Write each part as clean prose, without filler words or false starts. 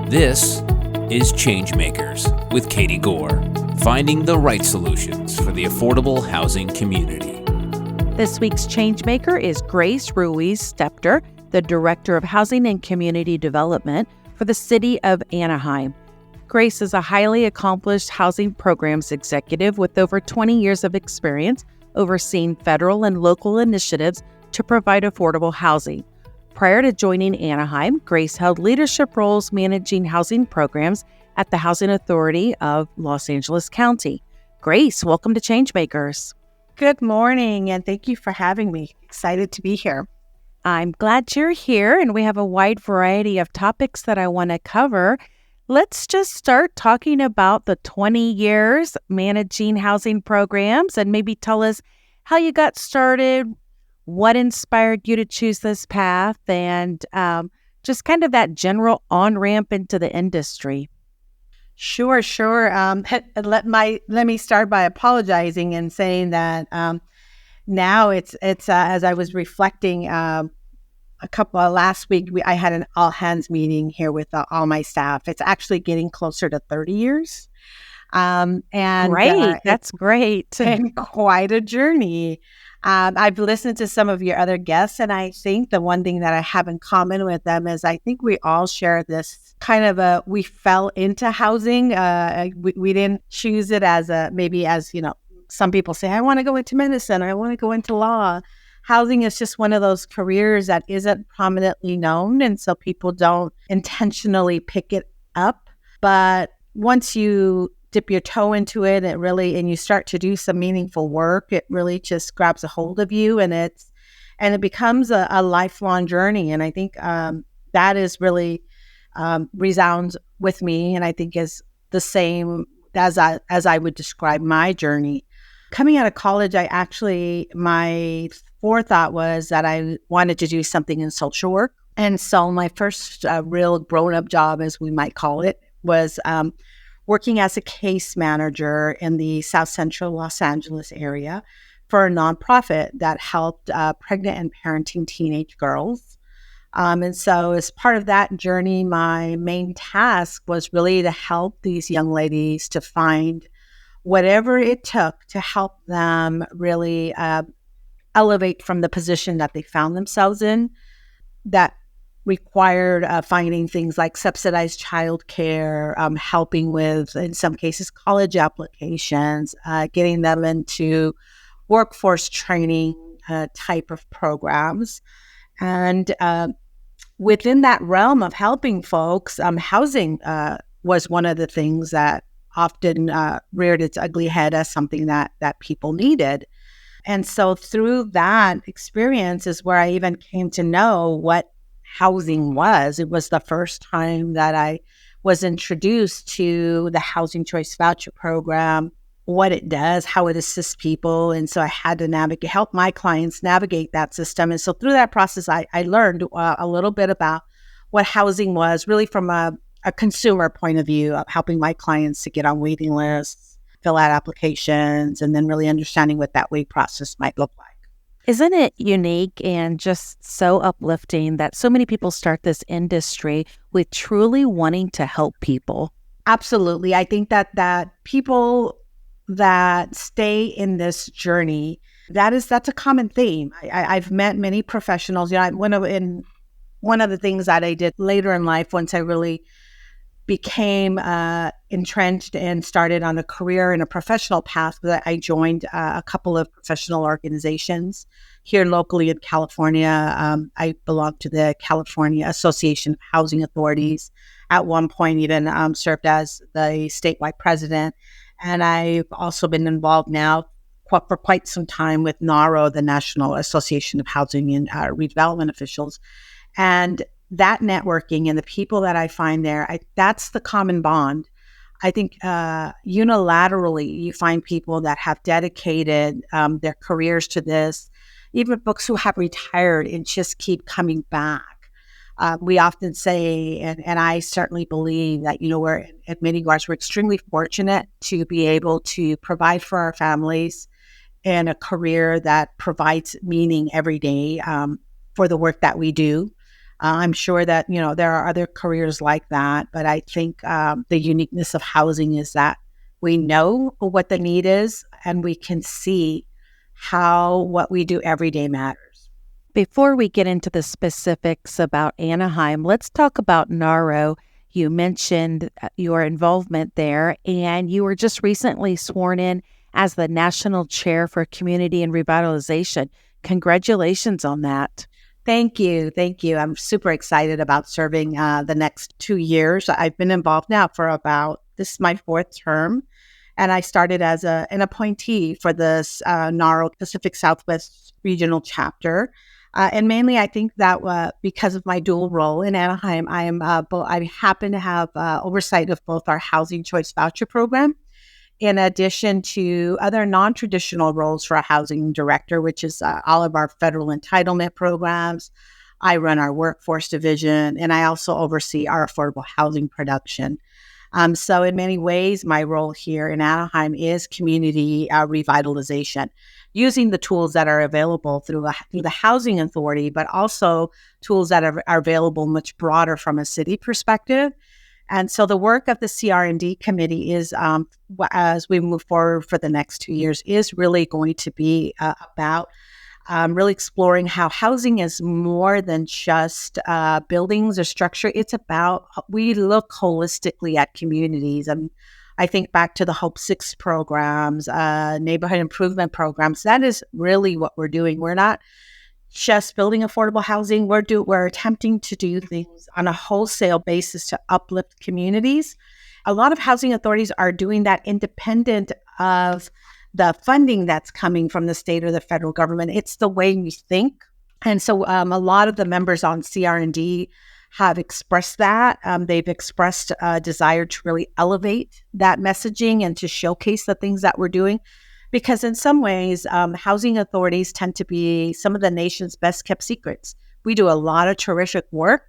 This is Changemakers with Katie Gore, finding the right solutions for the affordable housing community. This week's Changemaker is Grace Ruiz-Stepter, the Director of Housing and Community Development for the City of Anaheim. Grace is a highly accomplished housing programs executive with over 20 years of experience overseeing federal and local initiatives to provide affordable housing. Prior to joining Anaheim, Grace held leadership roles managing housing programs at the Housing Authority of Los Angeles County. Grace, welcome to Changemakers. Good morning, and thank you for having me. Excited to be here. I'm glad you're here, and we have a wide variety of topics that I want to cover. Let's just start talking about the 20 years managing housing programs and maybe tell us how you got started, what inspired you to choose this path, and just kind of that general on-ramp into the industry. Sure. Let me start by apologizing and saying that now it's as I was reflecting last week, I had an all hands meeting here with all my staff. It's actually getting closer to 30 years. That's great. And quite a journey. I've listened to some of your other guests, and I think the one thing that I have in common with them is I think we all share this kind of we fell into housing. We didn't choose it as some people say, I want to go into medicine, or I want to go into law. Housing is just one of those careers that isn't prominently known, and so people don't intentionally pick it up. But once you dip your toe into it, and you start to do some meaningful work, it really just grabs a hold of you, and it becomes a lifelong journey. And I think that is really resounds with me, and I think is the same as I would describe my journey. Coming out of college, my forethought was that I wanted to do something in social work. And so my first real grown-up job, as we might call it, was working as a case manager in the South Central Los Angeles area for a nonprofit that helped pregnant and parenting teenage girls. And so as part of that journey, my main task was really to help these young ladies to find whatever it took to help them really elevate from the position that they found themselves in, that required finding things like subsidized childcare, helping with, in some cases, college applications, getting them into workforce training type of programs. And within that realm of helping folks, housing was one of the things that often reared its ugly head as something that people needed. And so through that experience is where I even came to know what housing was. It was the first time that I was introduced to the Housing Choice Voucher Program, what it does, how it assists people. And so I had to help my clients navigate that system. And so through that process, I learned a little bit about what housing was, really from a consumer point of view, of helping my clients to get on waiting lists, fill out applications, and then really understanding what that wait process might look like. Isn't it unique and just so uplifting that so many people start this industry with truly wanting to help people? Absolutely. I think that people that stay in this journey, that's a common theme. I've met many professionals. One of the things that I did later in life, once I really became entrenched and started on a career and a professional path, that I joined a couple of professional organizations here locally in California. I belong to the California Association of Housing Authorities. At one point, even served as the statewide president. And I've also been involved now for quite some time with NARO, the National Association of Housing and Redevelopment Officials. And that networking and the people that I find there, that's the common bond. I think unilaterally, you find people that have dedicated their careers to this, even folks who have retired and just keep coming back. We often say, and I certainly believe that, we're at many regards, we're extremely fortunate to be able to provide for our families and a career that provides meaning every day for the work that we do. I'm sure that, there are other careers like that, but I think the uniqueness of housing is that we know what the need is and we can see how what we do every day matters. Before we get into the specifics about Anaheim, let's talk about NARO. You mentioned your involvement there, and you were just recently sworn in as the National Chair for Community and Revitalization. Congratulations on that. Thank you. Thank you. I'm super excited about serving the next 2 years. I've been involved now for this is my 4th term. And I started as an appointee for this NARO Pacific Southwest Regional Chapter. And mainly, I think that because of my dual role in Anaheim, I happen to have oversight of both our Housing Choice Voucher Program, in addition to other non-traditional roles for a housing director, which is all of our federal entitlement programs. I run our workforce division, and I also oversee our affordable housing production. So in many ways, my role here in Anaheim is community revitalization, using the tools that are available through the Housing Authority, but also tools that are available much broader from a city perspective. And so the work of the CR&D committee is, as we move forward for the next 2 years, is really going to be about really exploring how housing is more than just buildings or structure. It's about, we look holistically at communities. And I think back to the Hope 6 programs, neighborhood improvement programs. That is really what we're doing. We're not just building affordable housing. We're attempting to do things on a wholesale basis to uplift communities. A lot of housing authorities are doing that independent of the funding that's coming from the state or the federal government. It's the way we think. And so a lot of the members on CR&D have expressed that. They've expressed a desire to really elevate that messaging and to showcase the things that we're doing. Because in some ways, housing authorities tend to be some of the nation's best kept secrets. We do a lot of terrific work,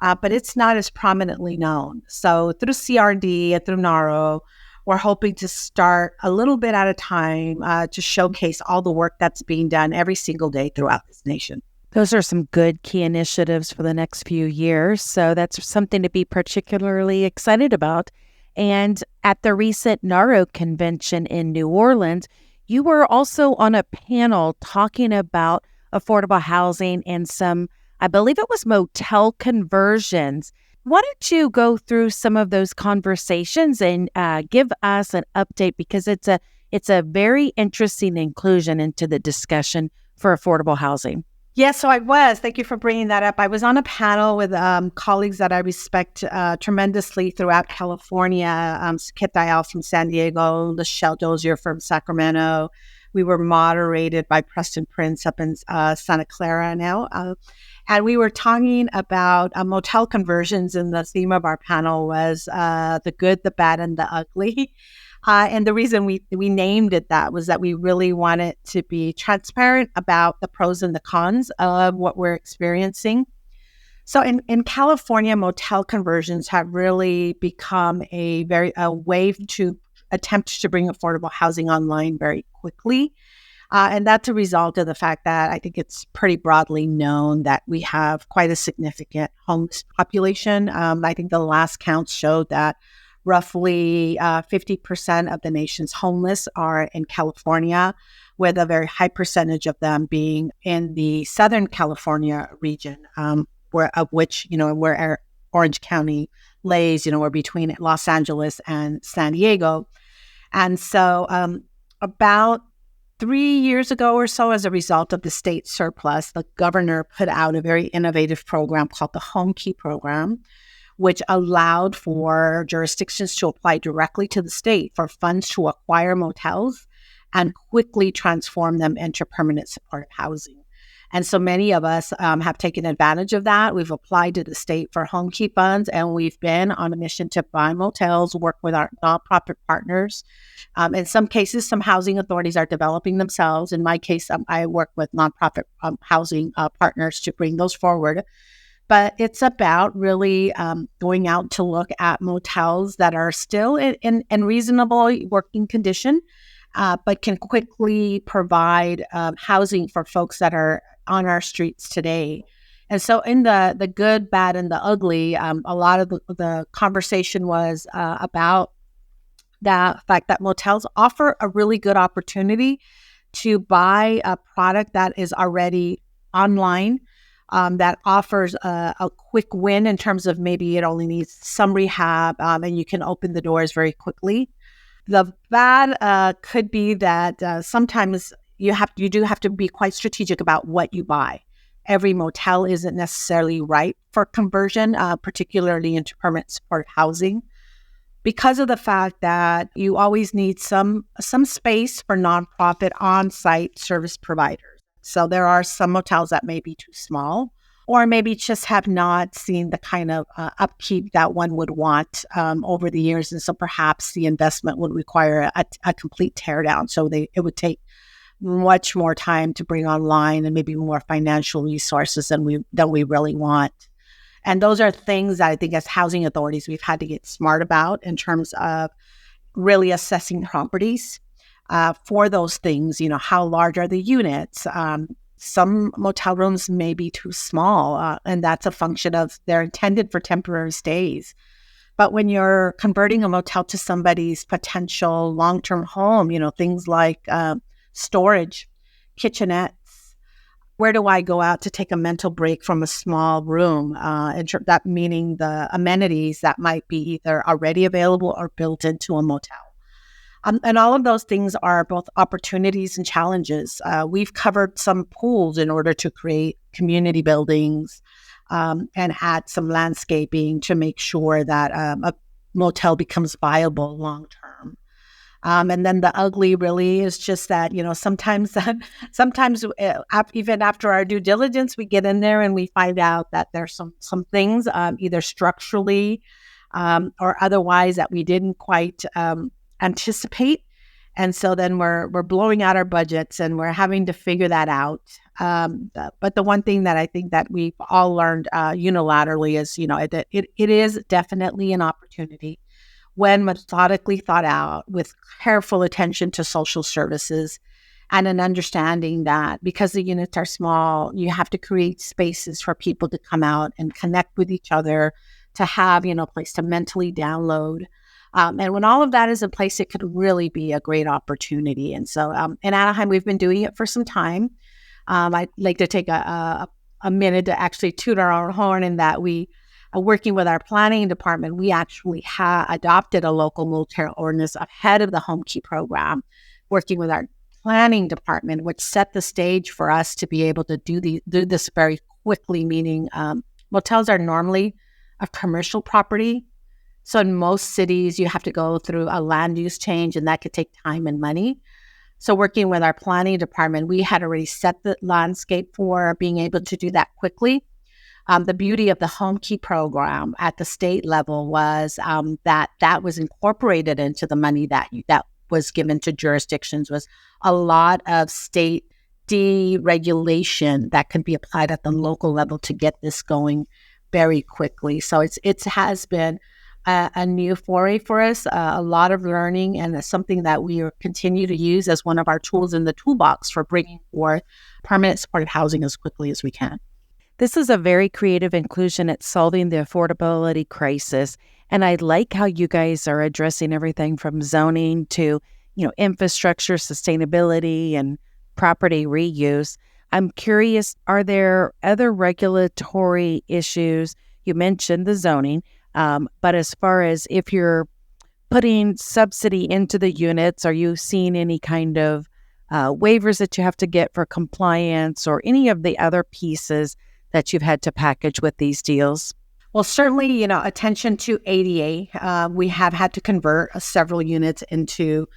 but it's not as prominently known. So through CR&D and through NARO, we're hoping to start a little bit at a time to showcase all the work that's being done every single day throughout this nation. Those are some good key initiatives for the next few years. So that's something to be particularly excited about. And at the recent NARO convention in New Orleans, you were also on a panel talking about affordable housing and some, I believe it was motel conversions. Why don't you go through some of those conversations and give us an update, because it's a very interesting inclusion into the discussion for affordable housing. Yes, so I was. Thank you for bringing that up. I was on a panel with colleagues that I respect tremendously throughout California. Kit Dial from San Diego, Michelle Dozier from Sacramento. We were moderated by Preston Prince up in Santa Clara now. And we were talking about motel conversions, and the theme of our panel was the good, the bad, and the ugly. And the reason we named it that was that we really wanted to be transparent about the pros and the cons of what we're experiencing. So in California, motel conversions have really become a way to attempt to bring affordable housing online very quickly. And that's a result of the fact that I think it's pretty broadly known that we have quite a significant homeless population. I think the last count showed that roughly 50% of the nation's homeless are in California, with a very high percentage of them being in the Southern California region, where Orange County lays, we're between Los Angeles and San Diego. And so about 3 years ago or so, as a result of the state surplus, the governor put out a very innovative program called the Home Key Program, which allowed for jurisdictions to apply directly to the state for funds to acquire motels and quickly transform them into permanent supportive housing. And so many of us have taken advantage of that. We've applied to the state for home key funds, and we've been on a mission to buy motels, work with our nonprofit partners. In some cases, some housing authorities are developing themselves. In my case, I work with nonprofit housing partners to bring those forward. But it's about really going out to look at motels that are still in reasonable working condition, but can quickly provide housing for folks that are on our streets today. And so in the good, bad, and the ugly, a lot of the conversation was about the fact that motels offer a really good opportunity to buy a product that is already online, that offers a quick win in terms of maybe it only needs some rehab, and you can open the doors very quickly. The bad could be that sometimes you do have to be quite strategic about what you buy. Every motel isn't necessarily right for conversion, particularly into permanent support housing, because of the fact that you always need some space for nonprofit on-site service providers. So there are some motels that may be too small, or maybe just have not seen the kind of upkeep that one would want over the years. And so perhaps the investment would require a complete teardown. So it would take much more time to bring online and maybe more financial resources than we really want. And those are things that I think as housing authorities, we've had to get smart about in terms of really assessing properties for those things. How large are the units? Some motel rooms may be too small, and that's a function of they're intended for temporary stays. But when you're converting a motel to somebody's potential long-term home, things like storage, kitchenettes, where do I go out to take a mental break from a small room? That meaning the amenities that might be either already available or built into a motel. And all of those things are both opportunities and challenges. We've covered some pools in order to create community buildings and add some landscaping to make sure that a motel becomes viable long term. And then the ugly really is just that, sometimes even after our due diligence, we get in there and we find out that there's some things either structurally or otherwise that we didn't quite anticipate. And so then we're blowing out our budgets and we're having to figure that out. But the one thing that I think that we've all learned unilaterally is, it is definitely an opportunity when methodically thought out with careful attention to social services and an understanding that because the units are small, you have to create spaces for people to come out and connect with each other, to have, a place to mentally download. And when all of that is in place, it could really be a great opportunity. And so in Anaheim, we've been doing it for some time. I'd like to take a minute to actually toot our own horn in that we working with our planning department, we actually adopted a local motel ordinance ahead of the Home Key program, working with our planning department, which set the stage for us to be able to do this very quickly, meaning motels are normally a commercial property. So in most cities, you have to go through a land use change, and that could take time and money. So working with our planning department, we had already set the landscape for being able to do that quickly. The beauty of the Home Key program at the state level was that was incorporated into the money that was given to jurisdictions, was a lot of state deregulation that could be applied at the local level to get this going very quickly. So it has been a new foray for us, a lot of learning, and it's something that we continue to use as one of our tools in the toolbox for bringing forth permanent supported housing as quickly as we can. This is a very creative inclusion at solving the affordability crisis. And I like how you guys are addressing everything from zoning to, infrastructure, sustainability, and property reuse. I'm curious, are there other regulatory issues? You mentioned the zoning, but as far as if you're putting subsidy into the units, are you seeing any kind of waivers that you have to get for compliance or any of the other pieces that you've had to package with these deals? Well, certainly, attention to ADA. We have had to convert several units into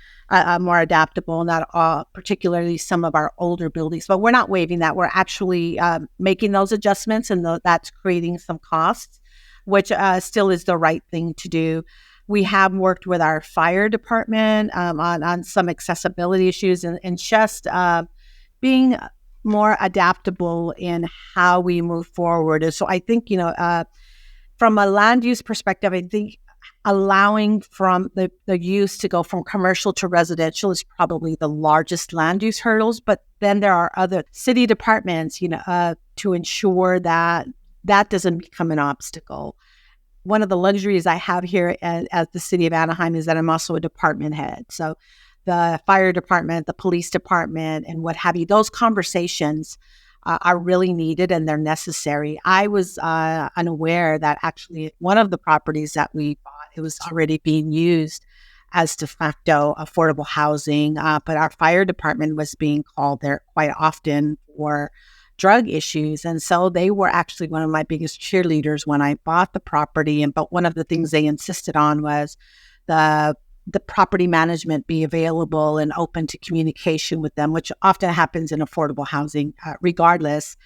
more adaptable, not particularly some of our older buildings, but we're not waiving that. We're actually making those adjustments, and that's creating some costs, which still is the right thing to do. We have worked with our fire department on some accessibility issues and just being more adaptable in how we move forward. And so I think, from a land use perspective, I think allowing from the use to go from commercial to residential is probably the largest land use hurdles. But then there are other city departments, to ensure that that doesn't become an obstacle. One of the luxuries I have here at the city of Anaheim is that I'm also a department head. So the fire department, the police department, and what have you, those conversations are really needed and they're necessary. I was unaware that actually one of the properties that we bought, it was already being used as de facto affordable housing, but our fire department was being called there quite often for drug issues. And so they were actually one of my biggest cheerleaders when I bought the property. But one of the things they insisted on was the property management be available and open to communication with them, which often happens in affordable housing, regardless.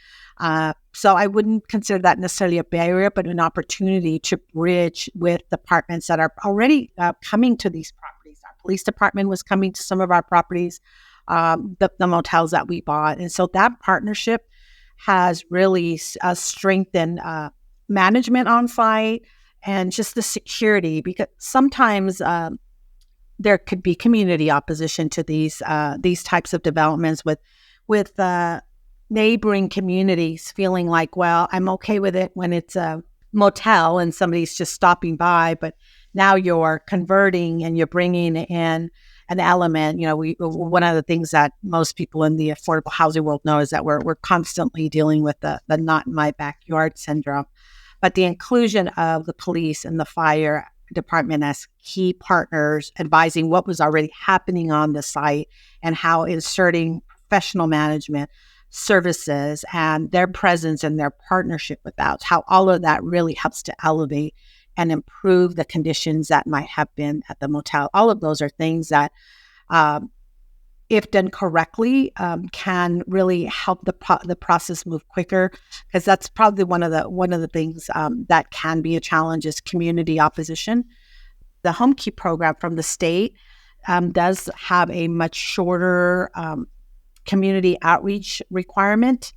So I wouldn't consider that necessarily a barrier, but an opportunity to bridge with departments that are already coming to these properties. Our police department was coming to some of our properties, the motels that we bought. And so that partnership has really strengthened management on site and just the security, because sometimes there could be community opposition to these types of developments with neighboring communities feeling like, well, I'm okay with it when it's a motel and somebody's just stopping by, but now you're converting and you're bringing in an element. One of the things that most people in the affordable housing world know is that we're constantly dealing with the not in my backyard syndrome. But the inclusion of the police and the fire department as key partners, advising what was already happening on the site and how inserting professional management services and their presence and their partnership with that, how all of that really helps to elevate and improve the conditions that might have been at the motel. All of those are things that, if done correctly, can really help the process move quicker. Because that's probably one of the things that can be a challenge is community opposition. The HomeKeep program from the state does have a much shorter community outreach requirement,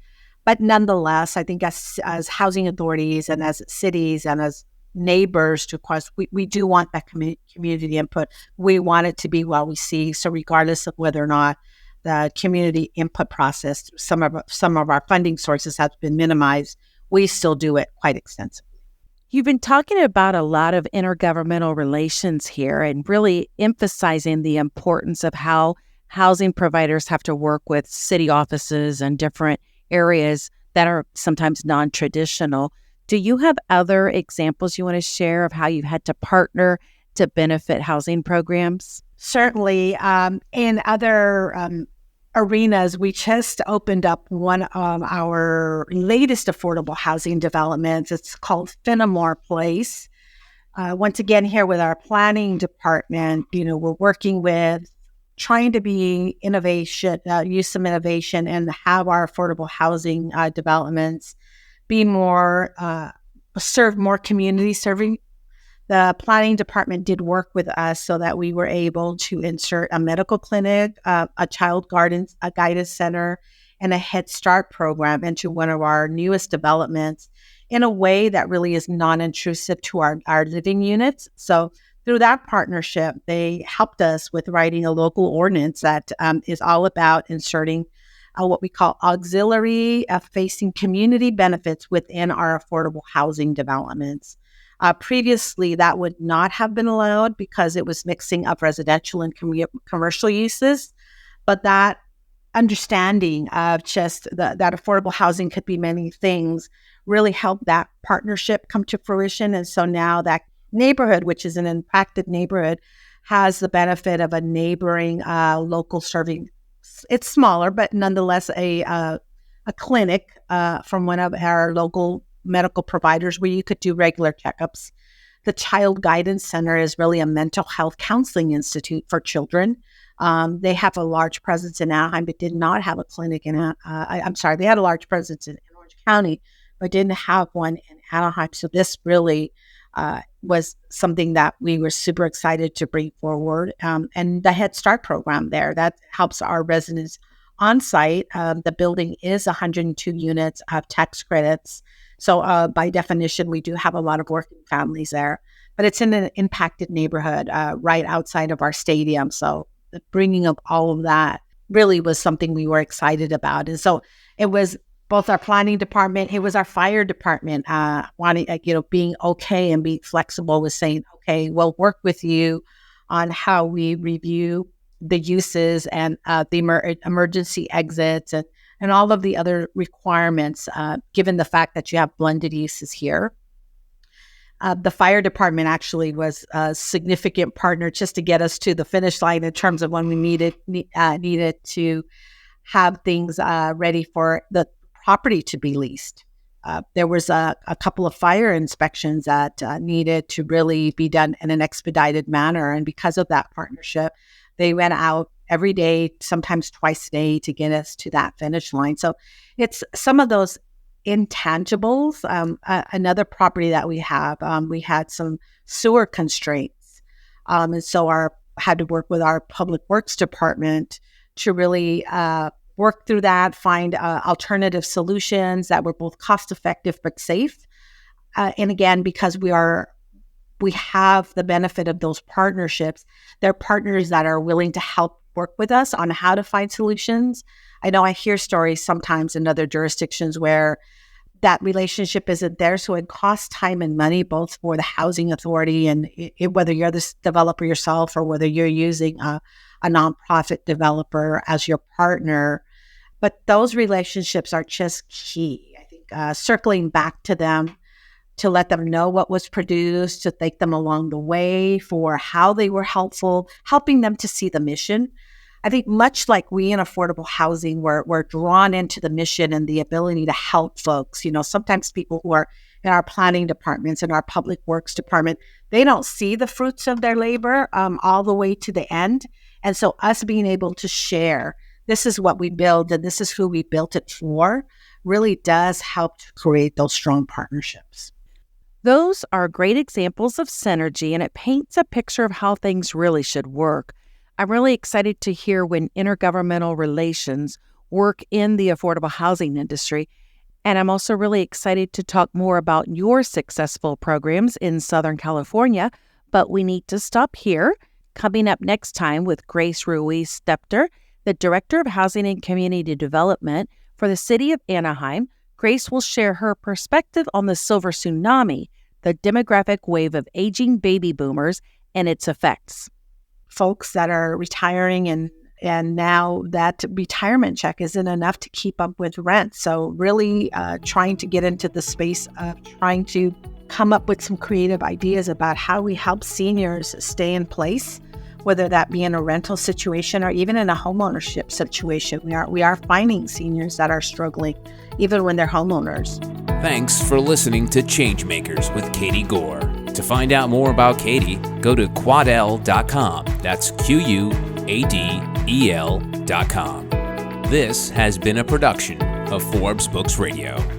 but nonetheless, I think as housing authorities and as cities and as neighbors, of course, we do want that community input. We want it to be well received. So regardless of whether or not the community input process, some of our funding sources have been minimized, we still do it quite extensively. You've been talking about a lot of intergovernmental relations here and really emphasizing the importance of how housing providers have to work with city offices and different areas that are sometimes non-traditional. Do you have other examples you want to share of how you've had to partner to benefit housing programs? Certainly. In other arenas, we just opened up one of our latest affordable housing developments. It's called Fenimore Place. Once again, here with our planning department, we're working with trying to be use some innovation and have our affordable housing developments be more, serve more community serving. The planning department did work with us so that we were able to insert a medical clinic, a child guidance center, and a Head Start program into one of our newest developments in a way that really is non-intrusive to our living units. So through that partnership, they helped us with writing a local ordinance that is all about inserting what we call auxiliary facing community benefits within our affordable housing developments. Previously, that would not have been allowed because it was mixing up residential and commercial uses. But that understanding of just that affordable housing could be many things really helped that partnership come to fruition. And so now that neighborhood, which is an impacted neighborhood, has the benefit of a neighboring local serving. It's smaller, but nonetheless a clinic from one of our local medical providers where you could do regular checkups. The Child Guidance Center is really a mental health counseling institute for children. They have a large presence in Anaheim, but did not have a clinic in, they had a large presence in Orange County, but didn't have one in Anaheim. So this really was something that we were super excited to bring forward. And the Head Start program there, that helps our residents on site. The building is 102 units of tax credits. So by definition, we do have a lot of working families there. but it's in an impacted neighborhood right outside of our stadium. So the bringing of all of that really was something we were excited about. And so it was both our planning department, it was our fire department wanting, being okay and being flexible with saying, okay, we'll work with you on how we review the uses and the emergency exits and all of the other requirements, given the fact that you have blended uses here. The fire department actually was a significant partner just to get us to the finish line in terms of when we needed to have things ready for the property to be leased. There was a couple of fire inspections that needed to really be done in an expedited manner. And because of that partnership, they went out every day, sometimes twice a day, to get us to that finish line. So it's some of those intangibles. Another property that we had some sewer constraints. And so had to work with our public works department to really work through that, find alternative solutions that were both cost effective but safe. And again, because we have the benefit of those partnerships, they're partners that are willing to help work with us on how to find solutions. I know I hear stories sometimes in other jurisdictions where that relationship isn't there. So it costs time and money, both for the housing authority and whether you're the developer yourself or whether you're using a nonprofit developer as your partner. But those relationships are just key. I think circling back to them to let them know what was produced, to thank them along the way for how they were helpful, helping them to see the mission. I think much like we in affordable housing, we're drawn into the mission and the ability to help folks. Sometimes people who are in our planning departments, in our public works department, they don't see the fruits of their labor all the way to the end. And so us being able to share, this is what we build and this is who we built it for, really does help to create those strong partnerships. Those are great examples of synergy, and it paints a picture of how things really should work. I'm really excited to hear when intergovernmental relations work in the affordable housing industry. And I'm also really excited to talk more about your successful programs in Southern California. But we need to stop here. Coming up next time with Grace Ruiz-Stepter, the Director of Housing and Community Development for the City of Anaheim, Grace will share her perspective on the silver tsunami, the demographic wave of aging baby boomers and its effects. Folks that are retiring and now that retirement check isn't enough to keep up with rent. So really trying to get into the space of trying to come up with some creative ideas about how we help seniors stay in place, whether that be in a rental situation or even in a homeownership situation. We are finding seniors that are struggling even when they're homeowners. Thanks for listening to Changemakers with Katie Gore. To find out more about Katie, go to quadel.com. That's QUADEL.com. This has been a production of Forbes Books Radio.